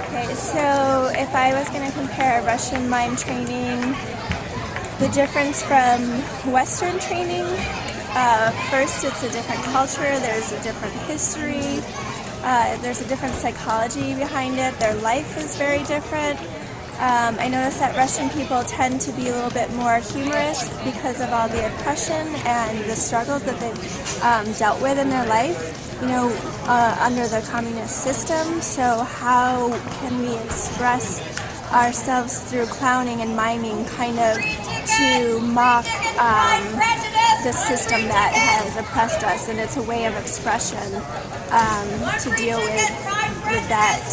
Okay, so if I was going to compare Russian mime training, the difference from Western training, first it's a different culture, there's a different history, there's a different psychology behind it, their life is very different. I noticed that Russian people tend to be a little bit more humorous because of all the oppression and the struggles that they've dealt with in their life, under the communist system. So how can we express ourselves through clowning and miming kind of to mock the system that has oppressed us, and it's a way of expression to deal with that.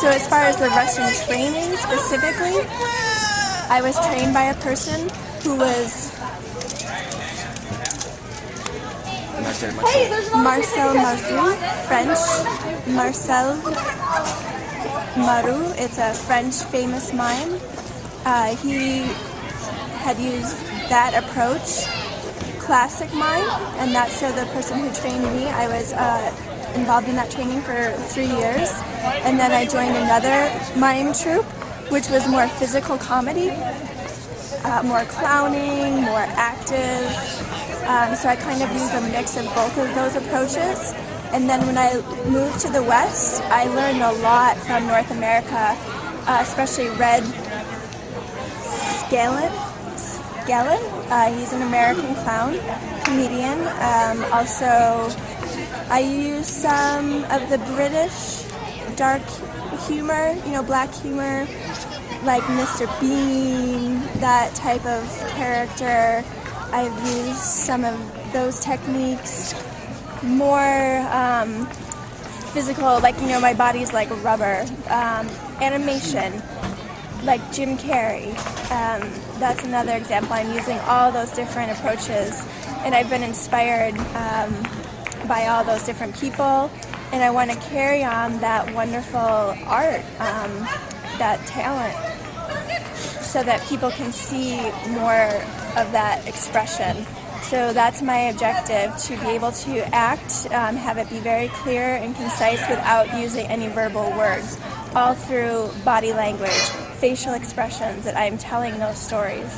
So as far as the Russian training specifically, I was trained by a person who was Marcel Marou, French. Marcel Marou, it's a French famous mime. He had used that approach, classic mime, and that's so the person who trained me, I was involved in that training for 3 years, and then I joined another mime troupe, which was more physical comedy, more clowning, more active, so I kind of used a mix of both of those approaches. And then when I moved to the West, I learned a lot from North America, especially Red Scanlon. He's an American clown, comedian. Also, I use some of the British dark humor, black humor, like Mr. Bean, that type of character. I've used some of those techniques, more physical, like, my body's like rubber, animation, like Jim Carrey. That's another example. I'm using all those different approaches, and I've been inspired by all those different people, and I want to carry on that wonderful art, that talent, so that people can see more of that expression. So that's my objective, to be able to act, have it be very clear and concise without using any verbal words, all through body language, facial expressions, that I'm telling those stories.